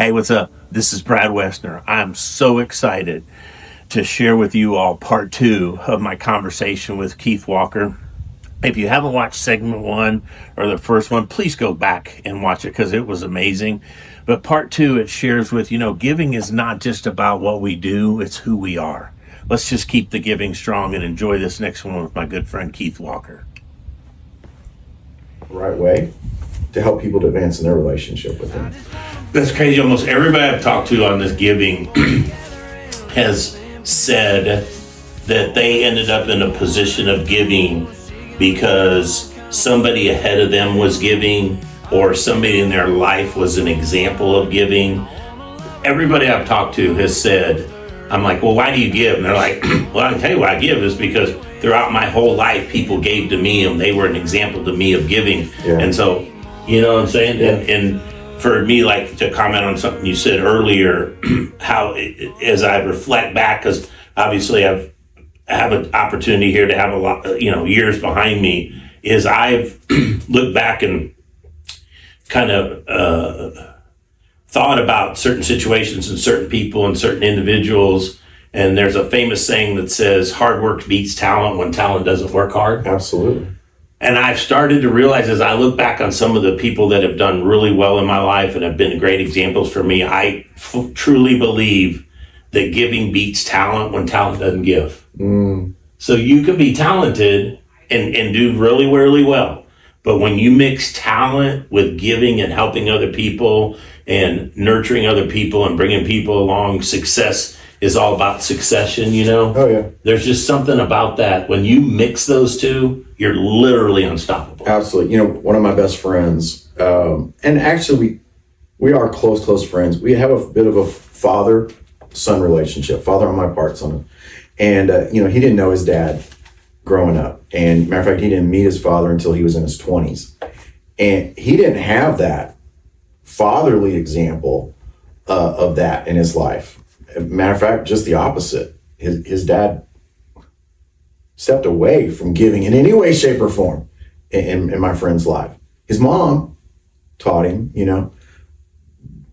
Hey, what's up? This is Brad Woessner. I'm so excited to share with you all part two of my conversation with Keith Walker. If you haven't watched segment one or the first one, please go back and watch it because it was amazing. But part two, it shares with, giving is not just about what we do, it's who we are. Let's just keep the giving strong and enjoy this next one with my good friend Keith Walker. Right way to help people to advance in their relationship with him. That's crazy. Almost everybody I've talked to on this giving has said that they ended up in a position of giving because somebody ahead of them was giving or somebody in their life was an example of giving. Everybody I've talked to has said, I'm like, well, why do you give? And they're like, well, I can tell you why I give is because throughout my whole life, people gave to me and they were an example to me of giving. Yeah. And so, you know what I'm saying? Yeah. And for me, like to comment on something you said earlier, how as I reflect back, because obviously I have an opportunity here to have a lot, years behind me, is I've looked back and kind of thought about certain situations and certain people and certain individuals. And there's a famous saying that says hard work beats talent when talent doesn't work hard. Absolutely. And I've started to realize as I look back on some of the people that have done really well in my life and have been great examples for me, I truly believe that giving beats talent when talent doesn't give. So you can be talented and do really, really well. But when you mix talent with giving and helping other people and nurturing other people and bringing people along, success is all about succession, Oh, yeah. There's just something about that. When you mix those two, you're literally unstoppable. Absolutely. One of my best friends, and actually we are close friends. We have a bit of a father-son relationship, father on my part, son. And, he didn't know his dad growing up. And matter of fact, he didn't meet his father until he was in his 20s. And he didn't have that fatherly example of that in his life. Matter of fact, just the opposite. His dad stepped away from giving in any way, shape, or form in my friend's life. His mom taught him,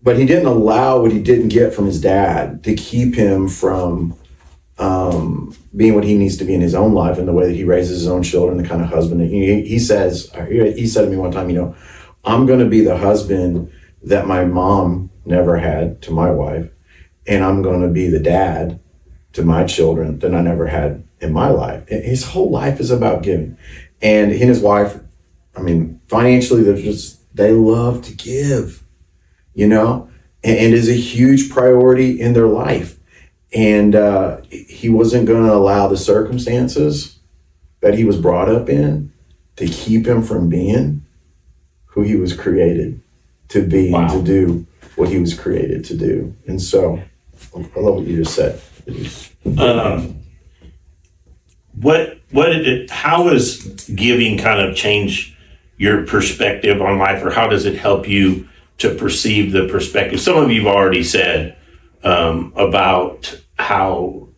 but he didn't allow what he didn't get from his dad to keep him from being what he needs to be in his own life and the way that he raises his own children, the kind of husband that he said to me one time, I'm going to be the husband that my mom never had to my wife. And I'm going to be the dad to my children that I never had in my life. His whole life is about giving. And he and his wife, financially, they love to give, and is a huge priority in their life. And he wasn't going to allow the circumstances that he was brought up in to keep him from being who he was created to be. Wow. And to do what he was created to do. And so I love what you just said. How has giving kind of changed your perspective on life, or how does it help you to perceive the perspective? Some of you've already said about how,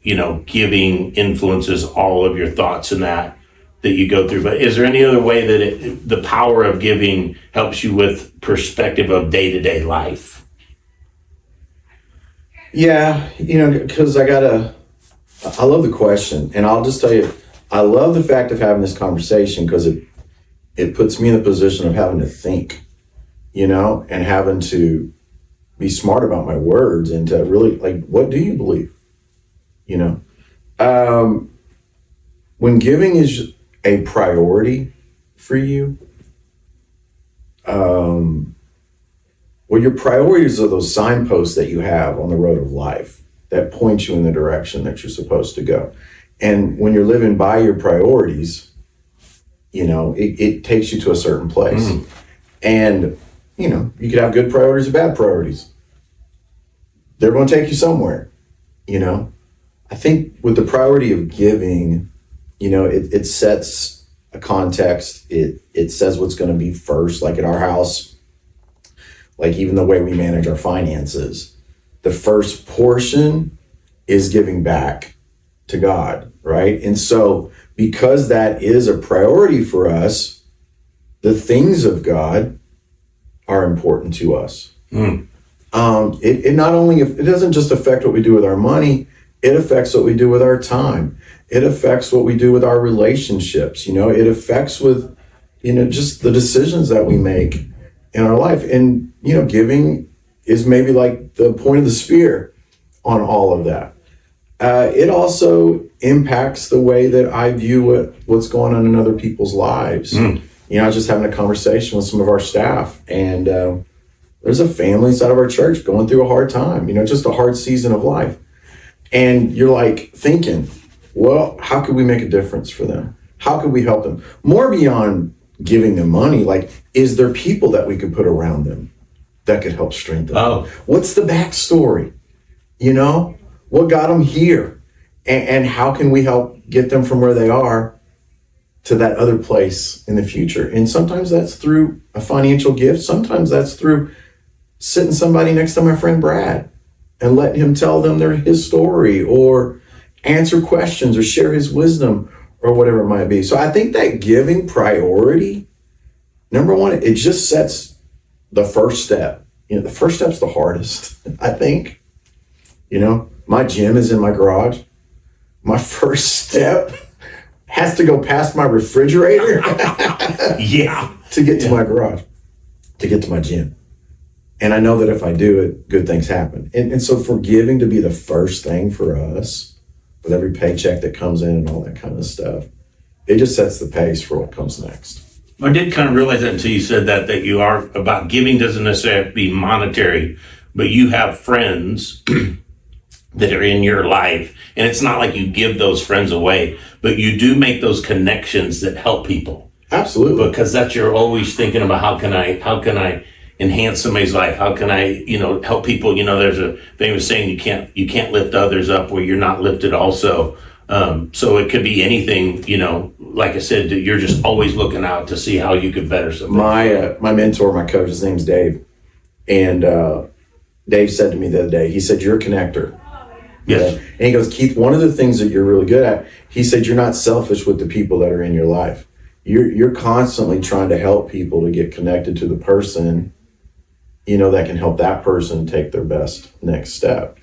giving influences all of your thoughts and that you go through. But is there any other way that the power of giving helps you with perspective of day-to-day life? Yeah, because I love the question. And I'll just tell you, I love the fact of having this conversation because it puts me in the position of having to think, and having to be smart about my words and to really, what do you believe? When giving is a priority for you, well, your priorities are those signposts that you have on the road of life that point you in the direction that you're supposed to go. And when you're living by your priorities, it takes you to a certain place. And, you could have good priorities or bad priorities. They're going to take you somewhere, I think with the priority of giving, it sets a context. It says what's going to be first, like at our house. Like even the way we manage our finances, the first portion is giving back to God, right? And so because that is a priority for us, the things of God are important to us. It not only, it doesn't just affect what we do with our money, it affects what we do with our time. It affects what we do with our relationships. It affects with, just the decisions that we make in our life. And, giving is maybe like the point of the spear on all of that. It also impacts the way that I view what's going on in other people's lives. I was just having a conversation with some of our staff, and there's a family inside of our church going through a hard time, just a hard season of life. And you're like thinking, well, how could we make a difference for them? How could we help them? More beyond giving them money, like, is there people that we could put around them that could help strengthen them? Oh. What's the backstory? What got them here? And how can we help get them from where they are to that other place in the future? And sometimes that's through a financial gift. Sometimes that's through sitting somebody next to my friend Brad and letting him tell them his story, or answer questions, or share his wisdom, or whatever it might be. So I think that giving priority, number one, it just sets the first step. The first step's the hardest, I think. My gym is in my garage. My first step has to go past my refrigerator Yeah. to get to my garage, to get to my gym. And I know that if I do it, good things happen. And so for giving to be the first thing for us, with every paycheck that comes in and all that kind of stuff, it just sets the pace for what comes next. I did kind of realize that until you said that you are about giving doesn't necessarily have to be monetary, but you have friends that are in your life, and it's not like you give those friends away, but you do make those connections that help people. Absolutely. Because that's, you're always thinking about how can I enhance somebody's life? How can I, help people? There's a famous saying, you can't lift others up where you're not lifted also. So it could be anything, like I said, you're just always looking out to see how you could better somebody. My mentor, my coach, his name's Dave. And Dave said to me the other day, he said, you're a connector. Yes. And he goes, Keith, one of the things that you're really good at, he said, you're not selfish with the people that are in your life. You're constantly trying to help people to get connected to the person, that can help that person take their best next step.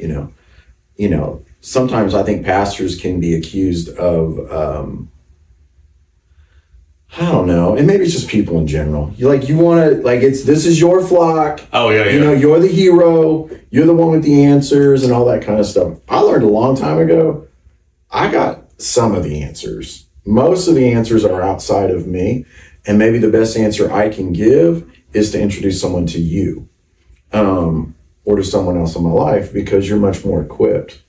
Sometimes I think pastors can be accused of, I don't know, and maybe it's just people in general. You want to, this is your flock. Oh, yeah. You're the hero. You're the one with the answers and all that kind of stuff. I learned a long time ago, I got some of the answers. Most of the answers are outside of me. And maybe the best answer I can give is to introduce someone to you, or to someone else in my life, because you're much more equipped,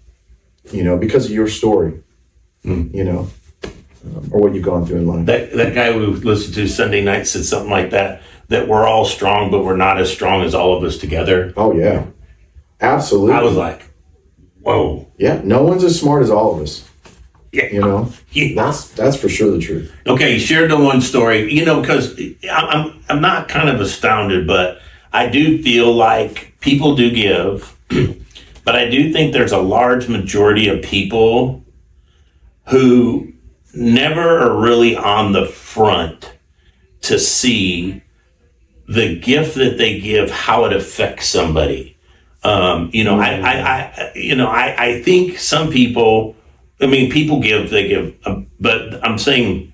because of your story, or what you've gone through in life. That guy we listened to Sunday night said something like that we're all strong, but we're not as strong as all of us together. Oh, yeah. Absolutely. I was like, whoa. Yeah, no one's as smart as all of us. Yeah. Yeah. That's for sure the truth. Okay, you shared the one story, because I'm not kind of astounded, but I do feel like people do give, but I do think there's a large majority of people who never are really on the front to see the gift that they give, how it affects somebody. I think some people, people give, they give, but I'm saying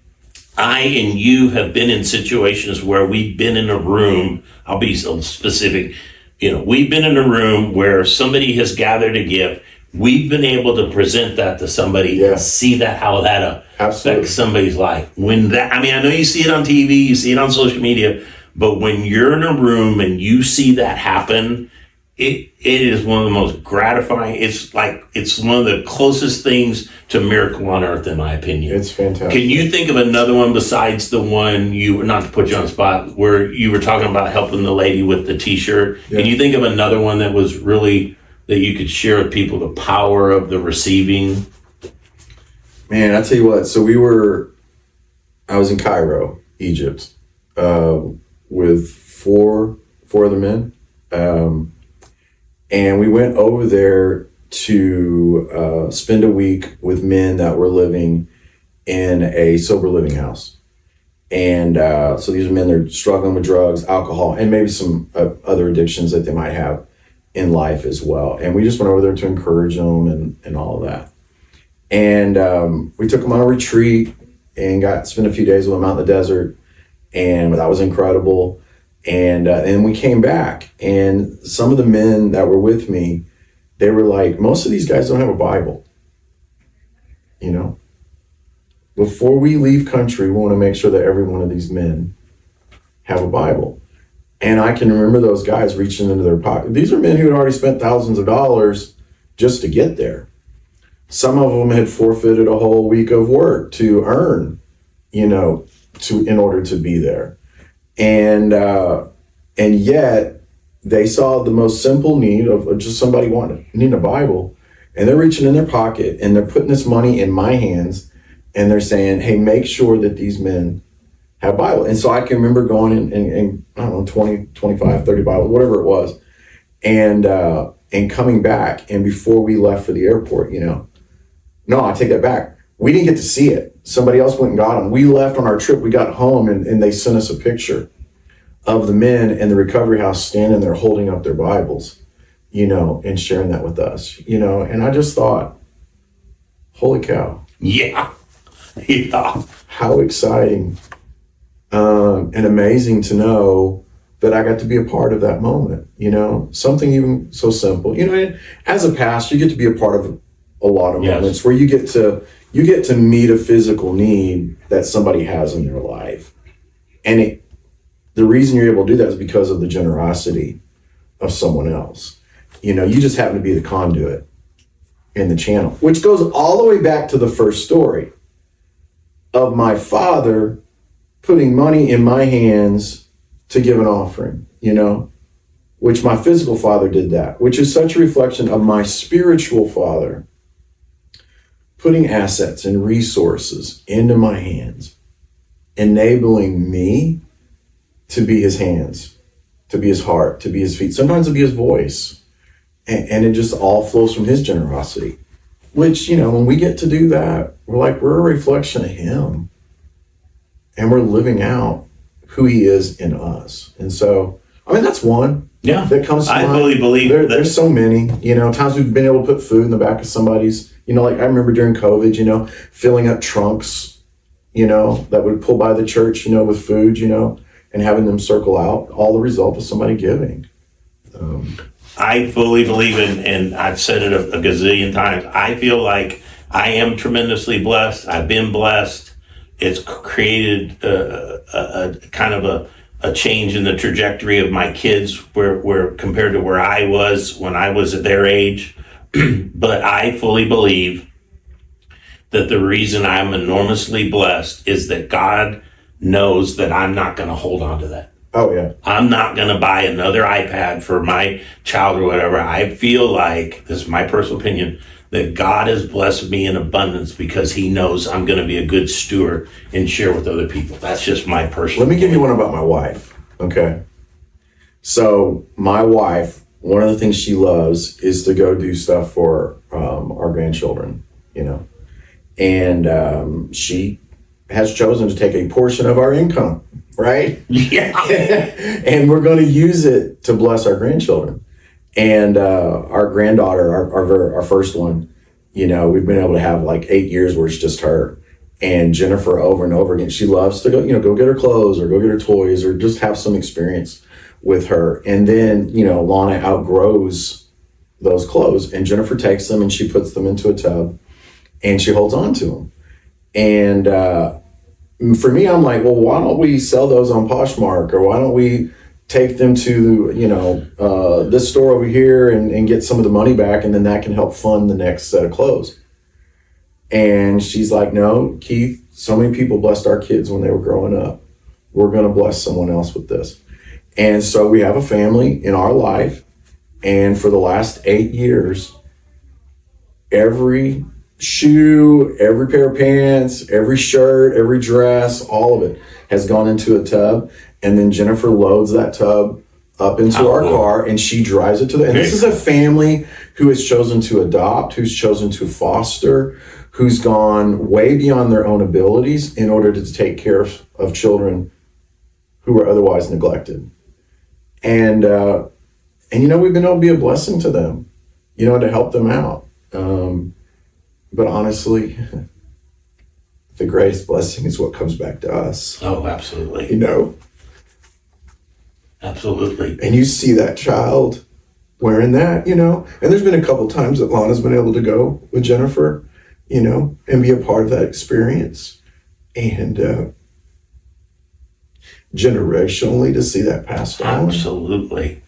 I and you have been in situations where we've been in a room, I'll be so specific, we've been in a room where somebody has gathered a gift. We've been able to present that to somebody and see how that affects somebody's life. When that, I know you see it on TV, you see it on social media, but when you're in a room and you see that happen, it is one of the most gratifying. It's one of the closest things to miracle on earth, in my opinion. It's fantastic. Can you think of another one besides the one not to put you on the spot, where you were talking about helping the lady with the t-shirt? Yeah. Can you think of another one that was really, that you could share with people, the power of the receiving? Man, I tell you what, so I was in Cairo, Egypt, with four other men. And we went over there to spend a week with men that were living in a sober living house. And so these are men that are struggling with drugs, alcohol, and maybe some other addictions that they might have. in life as well. And we just went over there to encourage them and all of that. And we took them on a retreat and spent a few days with them out in the desert. And that was incredible. And we came back, and some of the men that were with me, they were like, most of these guys don't have a Bible. You know, before we leave country, we want to make sure that every one of these men have a Bible. And I can remember those guys reaching into their pocket. These are men who had already spent thousands of dollars just to get there. Some of them had forfeited a whole week of work to earn, in order to be there. And yet they saw the most simple need of just somebody needing a Bible. And they're reaching in their pocket and they're putting this money in my hands and they're saying, hey, make sure that these men have Bible. And so I can remember going and I don't know, 20, 25, 30 Bibles, whatever it was. And coming back. And before we left for the airport, no, I take that back. We didn't get to see it. Somebody else went and got them. We left on our trip. We got home and they sent us a picture of the men in the recovery house standing there holding up their Bibles, and sharing that with us, and I just thought, holy cow. Yeah. Yeah. How exciting and amazing to know that I got to be a part of that moment, something even so simple, as a pastor, you get to be a part of a lot of moments where you get to meet a physical need that somebody has in their life. And the reason you're able to do that is because of the generosity of someone else. You just happen to be the conduit in the channel, which goes all the way back to the first story of my father putting money in my hands to give an offering, which my physical father did that, which is such a reflection of my spiritual father putting assets and resources into my hands, enabling me to be his hands, to be his heart, to be his feet, sometimes to be his voice. And it just all flows from his generosity, which, when we get to do that, we're a reflection of him and we're living out who he is in us. And so, that's one that comes to mind. I fully believe there's so many, times we've been able to put food in the back of somebody's, like I remember during COVID, filling up trunks, that would pull by the church, with food, and having them circle out, all the result of somebody giving. I fully believe in, and I've said it a gazillion times, I feel like I am tremendously blessed. I've been blessed. It's created a kind of a change in the trajectory of my kids where compared to where I was when I was at their age. But I fully believe that the reason I'm enormously blessed is that God knows that I'm not going to hold on to that. Oh, yeah. I'm not going to buy another iPad for my child or whatever. I feel like, this is my personal opinion, that God has blessed me in abundance because he knows I'm going to be a good steward and share with other people. That's just my personal Let me give you one about my wife, okay? So my wife, one of the things she loves is to go do stuff for our grandchildren, and she has chosen to take a portion of our income, right? Yeah. And we're going to use it to bless our grandchildren. And our granddaughter, our first one, we've been able to have like 8 years where it's just her. And Jennifer, over and over again, she loves to go get her clothes or go get her toys or just have some experience with her. And then, Lana outgrows those clothes and Jennifer takes them and she puts them into a tub and she holds on to them. And for me, I'm like, well, why don't we sell those on Poshmark, or why don't we take them to, this store over here and get some of the money back, and then that can help fund the next set of clothes. And she's like, no, Keith, so many people blessed our kids when they were growing up. We're going to bless someone else with this. And so we have a family in our life, and for the last 8 years, every shoe, every pair of pants, every shirt, every dress, all of it has gone into a tub. And then Jennifer loads that tub up into our car and she drives it to and this is a family who has chosen to adopt, who's chosen to foster, who's gone way beyond their own abilities in order to take care of children who were otherwise neglected. And And, we've been able to be a blessing to them, to help them out. But honestly, the greatest blessing is what comes back to us. Oh, absolutely. Absolutely. And you see that child wearing that, and there's been a couple times that Lana's been able to go with Jennifer, and be a part of that experience. And generationally to see that passed on. Absolutely.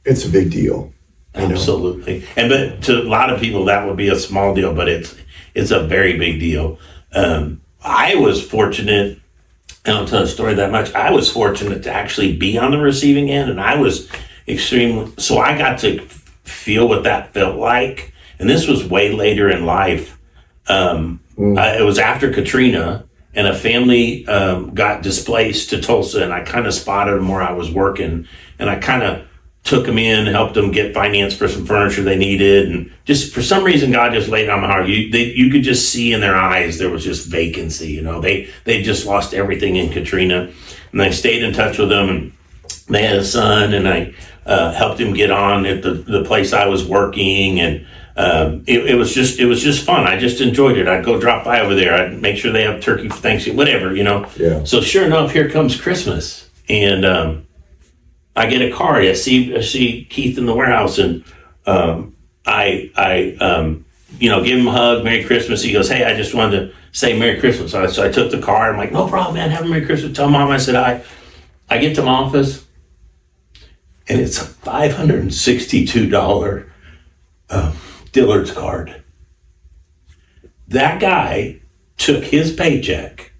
It's a big deal. Absolutely. But to a lot of people, that would be a small deal, but it's a very big deal. I was fortunate, I don't tell the story that much. I was fortunate to actually be on the receiving end, and I was so I got to feel what that felt like. And this was way later in life. It was after Katrina, and a family got displaced to Tulsa, and I kind of spotted them where I was working, and I kind of took them in, helped them get finance for some furniture they needed, and just for some reason God just laid it on my heart. You could just see in their eyes there was just vacancy. They just lost everything in Katrina, and I stayed in touch with them, and they had a son, and I helped him get on at the place I was working, and it was just fun. I just enjoyed it. I'd go drop by over there. I'd make sure they have turkey for Thanksgiving, whatever. Yeah. So sure enough, here comes Christmas, and I get a card. I see Keith in the warehouse, and I give him a hug, Merry Christmas. He goes, hey, I just wanted to say Merry Christmas. So I took the card. I'm like, no problem, man. Have a Merry Christmas. Tell Mom I said hi. I get to my office, and it's a $562 Dillard's card. That guy took his paycheck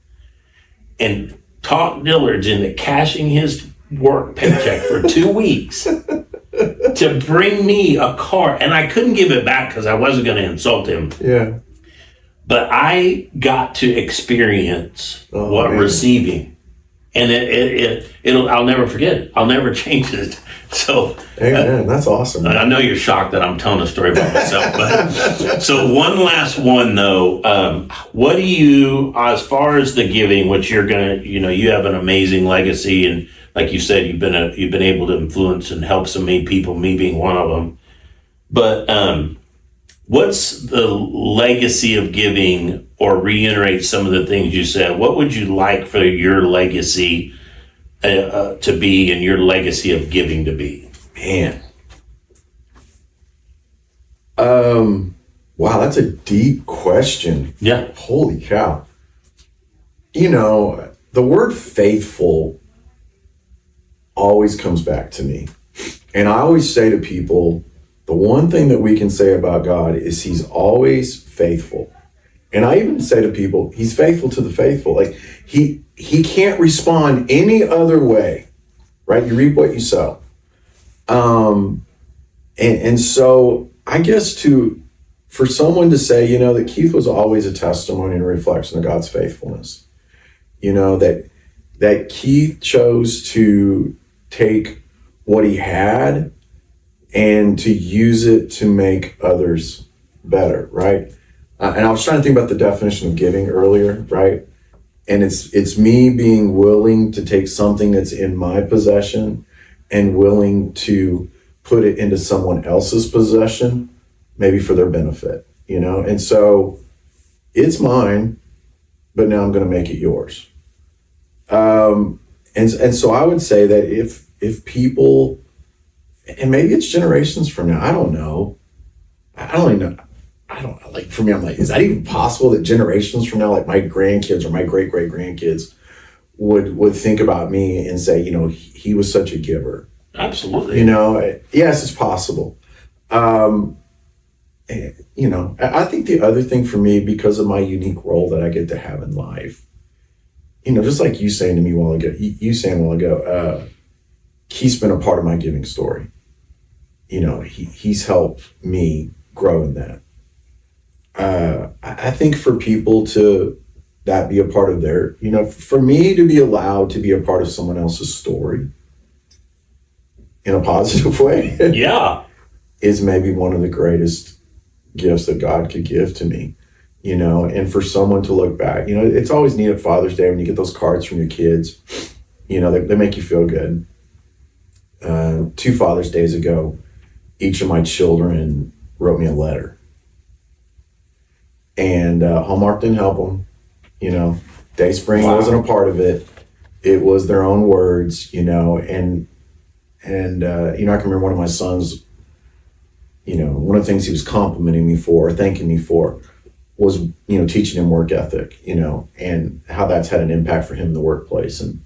and talked Dillard's into cashing his work paycheck for 2 weeks to bring me a card, and I couldn't give it back because I wasn't going to insult him. Yeah. But I got to experience receiving, and I'll never forget it. I'll never change it. So, amen. That's awesome. I know you're shocked that I'm telling a story about myself, but so one last one though. What do you, as far as the giving, which you're gonna, you have an amazing legacy, and like you said, you've been able to influence and help so many people, me being one of them. But what's the legacy of giving, or reiterate some of the things you said? What would you like for your legacy to be, and your legacy of giving to be? Man. Wow, that's a deep question. Yeah. Holy cow. The word faithful always comes back to me. And I always say to people, the one thing that we can say about God is he's always faithful. And I even say to people, he's faithful to the faithful. Like he can't respond any other way, right? You reap what you sow. And so I guess for someone to say, that Keith was always a testimony and a reflection of God's faithfulness, that Keith chose to take what he had and to use it to make others better, right? And I was trying to think about the definition of giving earlier, right? And it's me being willing to take something that's in my possession and willing to put it into someone else's possession, maybe for their benefit, And so it's mine, but now I'm going to make it yours. And so I would say that if people, and maybe it's generations from now, I don't know. For me, I'm like, is that even possible that generations from now, like my grandkids or my great-great-grandkids would think about me and say, he was such a giver. Absolutely. Yes, it's possible. I think the other thing for me, because of my unique role that I get to have in life, just like you saying to me a while ago, Keith's been a part of my giving story. He's helped me grow in that. I think for people to that be a part of their, for me to be allowed to be a part of someone else's story in a positive way, yeah, is maybe one of the greatest gifts that God could give to me, and for someone to look back, it's always neat at Father's Day when you get those cards from your kids, they make you feel good. 2 Father's Days ago, each of my children wrote me a letter. And Hallmark didn't help them. Dayspring wasn't a part of it. It was their own words, and I can remember one of my sons, one of the things he was complimenting me for, thanking me for, was, teaching him work ethic, and how that's had an impact for him in the workplace. And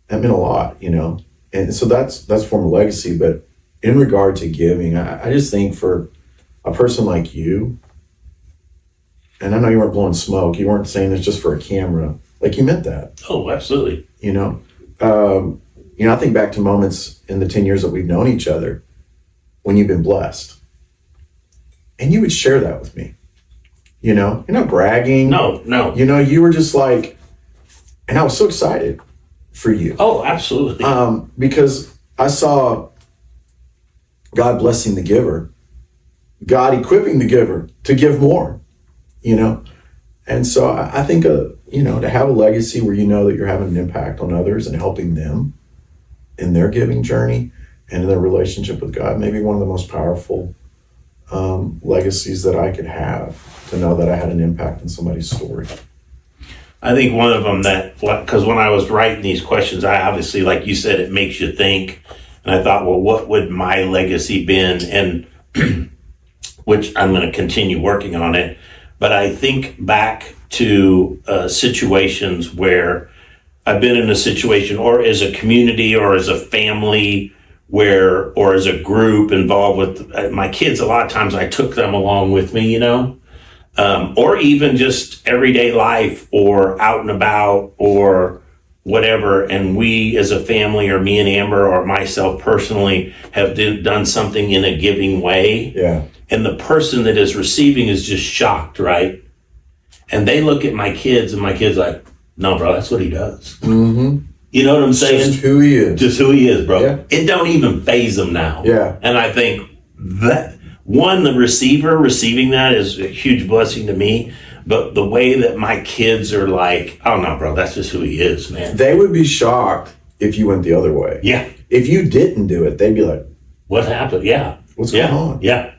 that meant a lot, And so that's a form of legacy. But in regard to giving, I just think for a person like you, and I know you weren't blowing smoke, you weren't saying this just for a camera, like you meant that. Oh, absolutely. I think back to moments in the 10 years that we've known each other when you've been blessed. And you would share that with me. You're not bragging. No. You were just like, and I was so excited for you. Oh, absolutely. Because I saw God blessing the giver, God equipping the giver to give more, And so I think, to have a legacy where that you're having an impact on others and helping them in their giving journey and in their relationship with God, maybe one of the most powerful legacies that I could have, to know that I had an impact in somebody's story. I think one of them because when I was writing these questions, I obviously, like you said, it makes you think. And I thought, well, what would my legacy been? And which I'm going to continue working on it. But I think back to situations where I've been in a situation, or as a community, or as a family, or as a group involved with my kids. A lot of times I took them along with me, or even just everyday life, or out and about, or whatever. And we as a family, or me and Amber, or myself personally, have done something in a giving way. Yeah. And the person that is receiving is just shocked, right? And they look at my kids, and my kids like, no, bro, that's what he does. Mm-hmm. You know what I'm saying? Just who he is. Just who he is, bro. Yeah. It don't even faze them now. Yeah. And I think that, the receiver receiving that is a huge blessing to me. But the way that my kids are like, oh no, bro, that's just who he is, man. They would be shocked if you went the other way. Yeah. If you didn't do it, they'd be like, what happened? Yeah. What's going on? Yeah.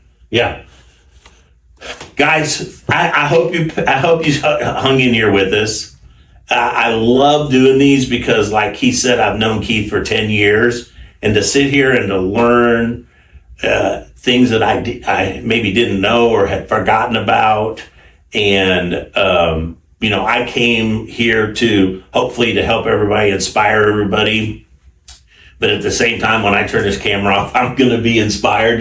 Guys, I hope you hung in here with us. I love doing these because, like he said, I've known Keith for 10 years, and to sit here and to learn things that I maybe didn't know or had forgotten about. And, I came here to hopefully to help everybody, inspire everybody. But at the same time, when I turn this camera off, I'm going to be inspired,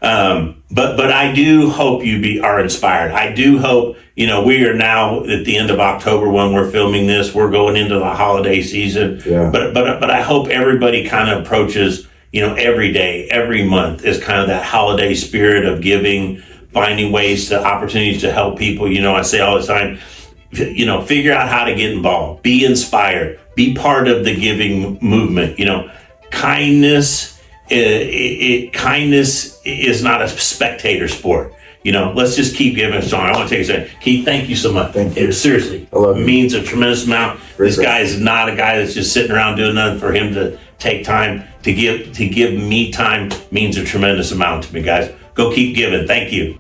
But I do hope you are inspired. I do hope, we are now at the end of October when we're filming this. We're going into the holiday season. Yeah. But I hope everybody kind of approaches, every day, every month is kind of that holiday spirit of giving, finding opportunities to help people. I say all the time, figure out how to get involved, be inspired, be part of the giving movement. Kindness is not a spectator sport. Let's just keep giving strong. I want to take a second. Keith, thank you so much. Thank you. Seriously, I love you. Means a tremendous amount. This guy is not a guy that's just sitting around doing nothing. For him to take time to give me time means a tremendous amount to me, guys. Go keep giving. Thank you.